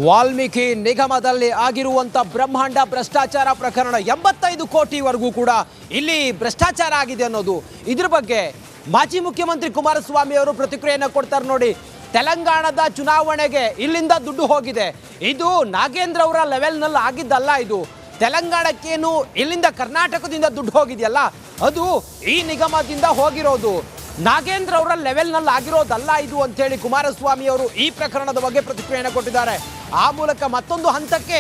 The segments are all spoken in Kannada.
ವಾಲ್ಮೀಕಿ ನಿಗಮದಲ್ಲಿ ಆಗಿರುವಂಥ ಬ್ರಹ್ಮಾಂಡ ಭ್ರಷ್ಟಾಚಾರ ಪ್ರಕರಣ 85 ಕೋಟಿವರೆಗೂ ಕೂಡ ಇಲ್ಲಿ ಭ್ರಷ್ಟಾಚಾರ ಆಗಿದೆ ಅನ್ನೋದು ಇದ್ರ ಬಗ್ಗೆ ಮಾಜಿ ಮುಖ್ಯಮಂತ್ರಿ ಕುಮಾರಸ್ವಾಮಿ ಅವರು ಪ್ರತಿಕ್ರಿಯೆಯನ್ನು ಕೊಡ್ತಾರೆ ನೋಡಿ. ತೆಲಂಗಾಣದ ಚುನಾವಣೆಗೆ ಇಲ್ಲಿಂದ ದುಡ್ಡು ಹೋಗಿದೆ, ಇದು ನಾಗೇಂದ್ರ ಅವರ ಲೆವೆಲ್ನಲ್ಲಿ ಆಗಿದ್ದಲ್ಲ, ಇದು ತೆಲಂಗಾಣಕ್ಕೇನು ಇಲ್ಲಿಂದ ಕರ್ನಾಟಕದಿಂದ ದುಡ್ಡು ಹೋಗಿದೆಯಲ್ಲ ಅದು ಈ ನಿಗಮದಿಂದ ಹೋಗಿರೋದು, ನಾಗೇಂದ್ರ ಅವರ ಲೆವೆಲ್ನಲ್ಲಿ ಆಗಿರೋದಲ್ಲ ಇದು ಅಂತೇಳಿ ಕುಮಾರಸ್ವಾಮಿ ಅವರು ಈ ಪ್ರಕರಣದ ಬಗ್ಗೆ ಪ್ರತಿಕ್ರಿಯೆಯನ್ನು ಕೊಟ್ಟಿದ್ದಾರೆ. ಆ ಮೂಲಕ ಮತ್ತೊಂದು ಹಂತಕ್ಕೆ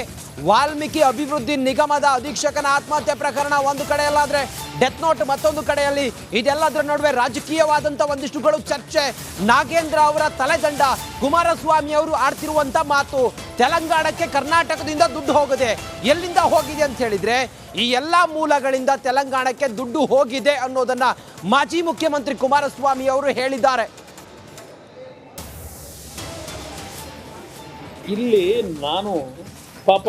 ವಾಲ್ಮೀಕಿ ಅಭಿವೃದ್ಧಿ ನಿಗಮದ ಅಧೀಕ್ಷಕನ ಆತ್ಮಹತ್ಯೆ ಪ್ರಕರಣ ಒಂದು ಕಡೆಯಲ್ಲಾದರೆ ಡೆತ್ ನೋಟ್ ಮತ್ತೊಂದು ಕಡೆಯಲ್ಲಿ, ಇದೆಲ್ಲದರ ನಡುವೆ ರಾಜಕೀಯವಾದಂಥ ಒಂದಿಷ್ಟುಗಳು ಚರ್ಚೆ, ನಾಗೇಂದ್ರ ಅವರ ತಲೆದಂಡ, ಕುಮಾರಸ್ವಾಮಿ ಅವರು ಆಡ್ತಿರುವಂಥ ಮಾತು, ತೆಲಂಗಾಣಕ್ಕೆ ಕರ್ನಾಟಕದಿಂದ ದುಡ್ಡು ಹೋಗಿದೆ, ಎಲ್ಲಿಂದ ಹೋಗಿದೆ ಅಂತ ಹೇಳಿದರೆ ಈ ಎಲ್ಲ ಮೂಲಗಳಿಂದ ತೆಲಂಗಾಣಕ್ಕೆ ದುಡ್ಡು ಹೋಗಿದೆ ಅನ್ನೋದನ್ನು ಮಾಜಿ ಮುಖ್ಯಮಂತ್ರಿ ಕುಮಾರಸ್ವಾಮಿ ಅವರು ಹೇಳಿದ್ದಾರೆ. ಇಲ್ಲಿ ನಾನು ಪಾಪ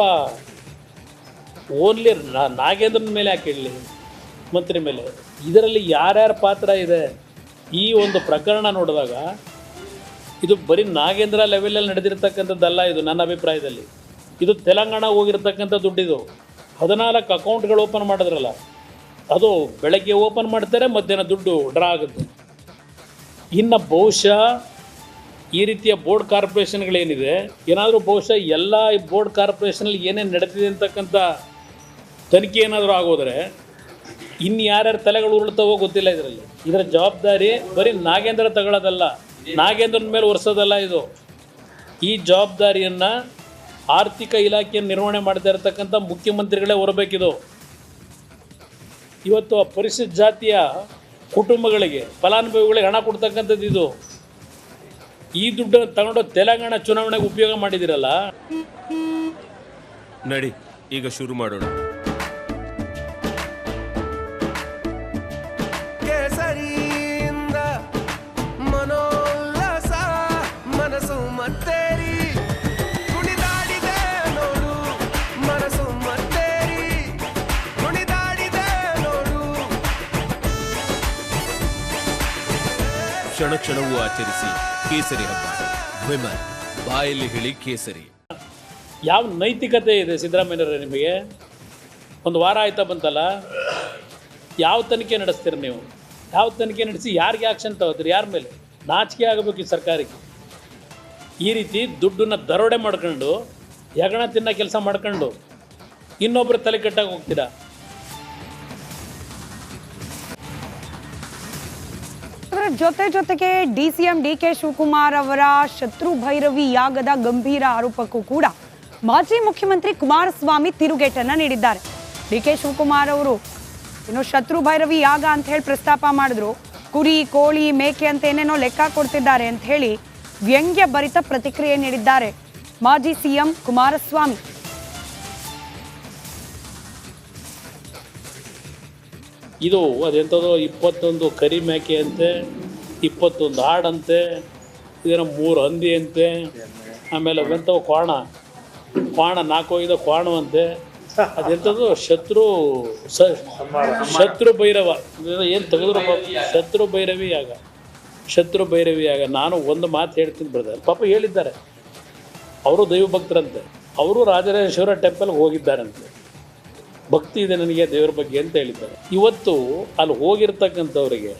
ಓನ್ಲಿ ನಾಗೇಂದ್ರನ ಮೇಲೆ ಯಾಕೆ ಹೇಳಲಿ, ಮಂತ್ರಿ ಮೇಲೆ, ಇದರಲ್ಲಿ ಯಾರ್ಯಾರ ಪಾತ್ರ ಇದೆ ಈ ಒಂದು ಪ್ರಕರಣ ನೋಡಿದಾಗ ಇದು ಬರೀ ನಾಗೇಂದ್ರ ಲೆವೆಲಲ್ಲಿ ನಡೆದಿರ್ತಕ್ಕಂಥದ್ದಲ್ಲ. ಇದು ನನ್ನ ಅಭಿಪ್ರಾಯದಲ್ಲಿ ಇದು ತೆಲಂಗಾಣ ಹೋಗಿರ್ತಕ್ಕಂಥ ದುಡ್ಡಿದು. 14 ಅಕೌಂಟ್ಗಳು ಓಪನ್ ಮಾಡಿದ್ರಲ್ಲ, ಅದು ಬೆಳಗ್ಗೆ ಓಪನ್ ಮಾಡ್ತಾರೆ, ಮಧ್ಯಾಹ್ನ ದುಡ್ಡು ಡ್ರಾ ಆಗುತ್ತೆ. ಇನ್ನು ಬಹುಶಃ ಈ ರೀತಿಯ ಬೋರ್ಡ್ ಕಾರ್ಪೊರೇಷನ್ಗಳೇನಿದೆ, ಏನಾದರೂ ಬಹುಶಃ ಎಲ್ಲ ಈ ಬೋರ್ಡ್ ಕಾರ್ಪೊರೇಷನಲ್ಲಿ ಏನೇನು ನಡೆದಿದೆ ಅಂತಕ್ಕಂಥ ತನಿಖೆ ಏನಾದರೂ ಆಗೋದ್ರೆ ಇನ್ನು ಯಾರ್ಯಾರು ತಲೆಗಳು ಉರುಳ್ತಾವೋ ಗೊತ್ತಿಲ್ಲ. ಇದರ ಜವಾಬ್ದಾರಿ ಬರೀ ನಾಗೇಂದ್ರ ತಗೊಳ್ಳೋದಲ್ಲ, ನಾಗೇಂದ್ರನ ಮೇಲೆ ಒರೆಸೋದಲ್ಲ. ಇದು ಈ ಜವಾಬ್ದಾರಿಯನ್ನು ಆರ್ಥಿಕ ಇಲಾಖೆಯನ್ನು ನಿರ್ವಹಣೆ ಮಾಡ್ತಾ ಇರತಕ್ಕಂಥ ಮುಖ್ಯಮಂತ್ರಿಗಳೇ ಹೊರಬೇಕಿದು. ಇವತ್ತು ಆ ಪರಿಶಿಷ್ಟ ಜಾತಿಯ ಕುಟುಂಬಗಳಿಗೆ, ಫಲಾನುಭವಿಗಳಿಗೆ ಹಣ ಕೊಡ್ತಕ್ಕಂಥದ್ದು ಇದು. ಈ ದುಡ್ಡನ್ನು ತಗೊಂಡು ತೆಲಂಗಾಣ ಚುನಾವಣೆಗೆ ಉಪಯೋಗ ಮಾಡಿದಿರಲ್ಲ. ನಡಿ ಈಗ ಶುರು ಮಾಡೋಣ. ಕೇಸರಿಯಿಂದ ಮನೋಲ್ಲಾಸ ಮನಸ್ಸು ಮತ್ತೇರಿ ಕುಣಿದಾಡಿದೆ ನೋಡು, ಮನಸ್ಸು ಮತ್ತೇರಿ ಕುಣಿದಾಡಿದೆ ನೋಡು. ಕ್ಷಣ ಕ್ಷಣವೂ ಆಚರಿಸಿ ಕೇಸರಿ ಹಬ್ಬ. ವಿಮಲ್ ಬಾಯಲ್ಲಿ ಹೇಳಿ ಕೇಸರಿ. ಯಾವ ನೈತಿಕತೆ ಇದೆ ಸಿದ್ದರಾಮಯ್ಯರೇ ನಿಮಗೆ? ಒಂದು ವಾರ ಆಯ್ತಾ ಬಂತಲ್ಲ, ಯಾವ ತನಿಖೆ ನಡೆಸ್ತೀರಿ ನೀವು? ಯಾವ ತನಿಖೆ ನಡೆಸಿ ಯಾರಿಗೆ ಆಕ್ಷನ್ ತಗೋತೀರಿ? ಯಾರ ಮೇಲೆ? ನಾಚಿಕೆ ಆಗಬೇಕು ಈ ಸರ್ಕಾರಕ್ಕೆ. ಈ ರೀತಿ ದುಡ್ಡನ್ನು ದರೋಡೆ ಮಾಡ್ಕೊಂಡು ಹೆಗಣ ತಿನ್ನೋ ಕೆಲಸ ಮಾಡ್ಕೊಂಡು ಇನ್ನೊಬ್ಬರು ತಲೆ ಕೆಟ್ಟಾಗಿ ಹೋಗ್ತೀರಾ? ಜೊತೆಗೆ ಡಿಸಿಎಂ ಡಿಕೆ ಶಿವಕುಮಾರ್ ಅವರ ಶತ್ರು ಭೈರವಿ ಯಾಗದ ಗಂಭೀರ ಆರೋಪಕ್ಕೂ ಕೂಡ ಮಾಜಿ ಮುಖ್ಯಮಂತ್ರಿ ಕುಮಾರಸ್ವಾಮಿ ತಿರುಗೇಟನ್ನ ನೀಡಿದ್ದಾರೆ. ಡಿಕೆ ಶಿವಕುಮಾರ್ ಅವರು ಶತ್ರು ಭೈರವಿ ಯಾಗ ಅಂತ ಹೇಳಿ ಪ್ರಸ್ತಾಪ ಮಾಡಿದ್ರು, ಕುರಿ ಕೋಳಿ ಮೇಕೆ ಅಂತ ಏನೇನೋ ಲೆಕ್ಕ ಕೊಡ್ತಿದ್ದಾರೆ ಅಂತ ಹೇಳಿ ವ್ಯಂಗ್ಯ ಭರಿತ ಪ್ರತಿಕ್ರಿಯೆ ನೀಡಿದ್ದಾರೆ ಮಾಜಿ ಸಿಎಂ ಕುಮಾರಸ್ವಾಮಿ. ಇದು ಅದೆಂಥದ್ದು 21 ಕರಿ ಮೇಕೆ ಅಂತೆ, 21 ಆಡಂತೆ, ಇದನ್ನು 3 ಹಂದಿ ಅಂತೆ, ಆಮೇಲೆ ಅವೆಂಥವು ಕ್ವಾಣ 4 ಕ್ವಾಣವಂತೆ, ಅದೆಂಥದ್ದು ಶತ್ರು ಭೈರವ ಏನು ತೆಗೆದ್ರು ಶತ್ರು ಭೈರವಿ ಯಾಗ. ನಾನು ಒಂದು ಮಾತು ಹೇಳ್ತೀನಿ ಬ್ರದರ್, ಪಾಪ ಹೇಳಿದ್ದಾರೆ, ಅವರು ದೈವ ಭಕ್ತರಂತೆ, ಅವರು ರಾಜರಾಜೇಶ್ವರ ಟೆಂಪಲ್ಗೆ ಹೋಗಿದ್ದಾರಂತೆ, ಭಕ್ತಿ ಇದೆ ನನಗೆ ದೇವರ ಬಗ್ಗೆ ಅಂತ ಹೇಳಿದ್ದಾರೆ. ಇವತ್ತು ಅಲ್ಲಿ ಹೋಗಿರ್ತಕ್ಕಂಥವರಿಗೆ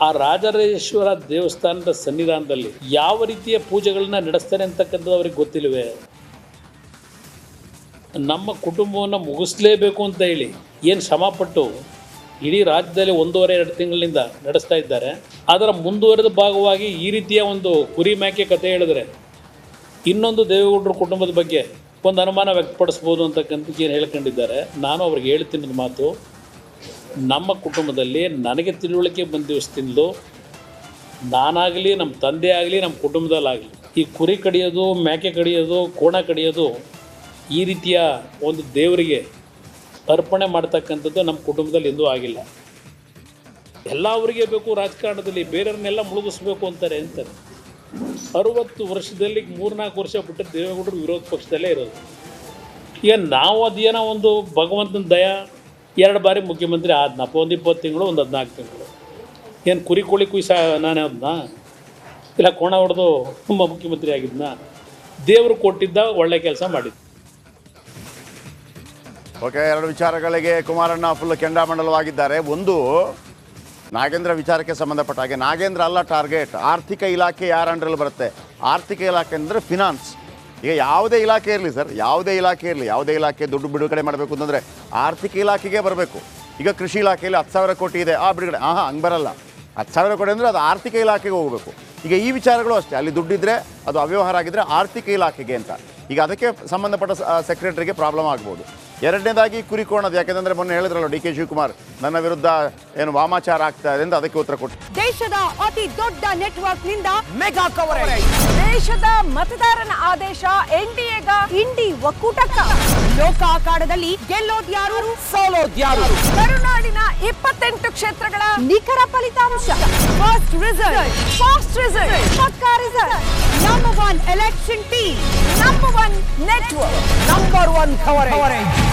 ಆ ರಾಜರಾಜೇಶ್ವರ ದೇವಸ್ಥಾನದ ಸನ್ನಿಧಾನದಲ್ಲಿ ಯಾವ ರೀತಿಯ ಪೂಜೆಗಳನ್ನ ನಡೆಸ್ತಾರೆ ಅಂತಕ್ಕಂಥದ್ದು ಅವ್ರಿಗೆ ಗೊತ್ತಿಲ್ವೇ? ನಮ್ಮ ಕುಟುಂಬವನ್ನು ಮುಗಿಸ್ಲೇಬೇಕು ಅಂತ ಹೇಳಿ ಏನು ಶ್ರಮಪಟ್ಟು ಇಡೀ ರಾಜ್ಯದಲ್ಲಿ 1.5-2 ತಿಂಗಳಿಂದ ನಡೆಸ್ತಾ ಇದ್ದಾರೆ. ಅದರ ಮುಂದುವರೆದ ಭಾಗವಾಗಿ ಈ ರೀತಿಯ ಒಂದು ಕುರಿ ಮೇಕೆ ಕಥೆ ಹೇಳಿದ್ರೆ ಇನ್ನೊಂದು ದೇವೇಗೌಡರ ಕುಟುಂಬದ ಬಗ್ಗೆ ಒಂದು ಅನುಮಾನ ವ್ಯಕ್ತಪಡಿಸ್ಬೋದು ಅಂತಕ್ಕಂಥದ್ದು ಏನು ಹೇಳ್ಕೊಂಡಿದ್ದಾರೆ. ನಾನು ಅವ್ರಿಗೆ ಹೇಳ್ತೀನಿ ಮಾತು, ನಮ್ಮ ಕುಟುಂಬದಲ್ಲಿ ನನಗೆ ತಿಳುವಳಿಕೆ ಬಂದ ದಿವಸದಿಂದಲೂ ನಾನಾಗಲಿ, ನಮ್ಮ ತಂದೆ ಆಗಲಿ, ನಮ್ಮ ಕುಟುಂಬದಲ್ಲಾಗಲಿ ಈ ಕುರಿ ಕಡಿಯೋದು, ಮೇಕೆ ಕಡಿಯೋದು, ಕೋಣ ಕಡಿಯೋದು, ಈ ರೀತಿಯ ಒಂದು ದೇವರಿಗೆ ಅರ್ಪಣೆ ಮಾಡ್ತಕ್ಕಂಥದ್ದು ನಮ್ಮ ಕುಟುಂಬದಲ್ಲಿ ಎಂದೂ ಆಗಿಲ್ಲ. ಎಲ್ಲ ಅವರಿಗೆ ಬೇಕು ರಾಜಕಾರಣದಲ್ಲಿ, ಬೇರೆಯವ್ರನ್ನೆಲ್ಲ ಮುಳುಗಿಸ್ಬೇಕು ಅಂತಾರೆ. 60 ವರ್ಷದಲ್ಲಿ 3-4 ವರ್ಷ ಬಿಟ್ಟರೆ ದೇವೇಗೌಡರು ವಿರೋಧ ಪಕ್ಷದಲ್ಲೇ ಇರೋದು. ಈಗ ನಾವು ಅದೇನೋ ಒಂದು ಭಗವಂತನ ದಯ 2 ಬಾರಿ ಮುಖ್ಯಮಂತ್ರಿ ಆದ್ನಪ್ಪ, ಒಂದು 20 ತಿಂಗಳು, ಒಂದು 14 ತಿಂಗಳು. ಏನು ಕುರಿ ಕೋಳಿ ಕುಯ್ಸ ನಾನೇ ಅದನ್ನ ಇಲ್ಲ ಕೋಣ ಹೊಡೆದು ಮುಖ್ಯಮಂತ್ರಿ ಆಗಿದ್ನ? ದೇವರು ಕೊಟ್ಟಿದ್ದ ಒಳ್ಳೆ ಕೆಲಸ ಮಾಡಿದ್ದು. ಓಕೆ, ಎರಡು ವಿಚಾರಗಳಿಗೆ ಕುಮಾರಣ್ಣ ಫುಲ್ ಕೆಂಡಾಮಂಡಲವಾಗಿದ್ದಾರೆ. ಒಂದು ನಾಗೇಂದ್ರ ವಿಚಾರಕ್ಕೆ ಸಂಬಂಧಪಟ್ಟ ಹಾಗೆ, ನಾಗೇಂದ್ರ ಅಲ್ಲ ಟಾರ್ಗೆಟ್, ಆರ್ಥಿಕ ಇಲಾಖೆ ಯಾರ ಅಂಡರಲ್ಲಿ ಬರುತ್ತೆ? ಆರ್ಥಿಕ ಇಲಾಖೆ ಅಂದರೆ ಫಿನಾನ್ಸ್. ಈಗ ಯಾವುದೇ ಇಲಾಖೆ ಇರಲಿ ಸರ್, ಯಾವುದೇ ಇಲಾಖೆ ದುಡ್ಡು ಬಿಡುಗಡೆ ಮಾಡಬೇಕು ಅಂತಂದರೆ ಆರ್ಥಿಕ ಇಲಾಖೆಗೆ ಬರಬೇಕು. ಈಗ ಕೃಷಿ ಇಲಾಖೆಯಲ್ಲಿ 10,000 ಕೋಟಿ ಇದೆ, ಬಿಡುಗಡೆ ಹಂಗೆ ಬರಲ್ಲ. 10,000 ಕೋಟಿ ಅಂದರೆ ಅದು ಆರ್ಥಿಕ ಇಲಾಖೆಗೆ ಹೋಗಬೇಕು. ಈಗ ಈ ವಿಚಾರಗಳು ಅಷ್ಟೇ, ಅಲ್ಲಿ ದುಡ್ಡಿದ್ರೆ ಅದು ಅವ್ಯವಹಾರ ಆಗಿದ್ದರೆ ಆರ್ಥಿಕ ಇಲಾಖೆಗೆ ಅಂತ. ಈಗ ಅದಕ್ಕೆ ಸಂಬಂಧಪಟ್ಟ ಸೆಕ್ರೆಟರಿಗೆ ಪ್ರಾಬ್ಲಮ್ ಆಗ್ಬೋದು. ಎರಡನೇದಾಗಿ ಕುರಿಕೋಣದು, ಯಾಕೆಂದರೆ ಮೊನ್ನೆ ಹೇಳಿದ್ರಲ್ಲ ಡಿ ಕೆ ಶಿವಕುಮಾರ್ ನನ್ನ ವಿರುದ್ಧ ಏನು ವಾಮಾಚಾರ ಆಗ್ತಾ ಇದೆ ಅಂತ, ಅದಕ್ಕೆ ಉತ್ತರ ಕೊಟ್ಟು ದೇಶದ ಅತಿ ದೊಡ್ಡ ನೆಟ್ವರ್ಕ್ ನಿಂದ ಮೆಗಾ ಕವರೇಜ್. ದೇಶದ ಮತದಾರನ ಆದೇಶ ಎನ್ಡಿಎಗ ಇಂಡಿ ಒಕ್ಕೂಟಕ್ಕ. ಲೋಕ ಅಖಾಡದಲ್ಲಿ ಗೆಲ್ಲೋದ್ಯಾರು ಸೋಲೋದ್ಯಾರು? ಕರುನಾಡಿನ 28 ಕ್ಷೇತ್ರಗಳ ನಿಖರ ಫಲಿತಾಂಶ. ಫಾಸ್ಟ್ ರಿಸಲ್ಟ್, ಪಕ್ಕಾ result. Number 1 election team, number 1 network, number 1 coverage.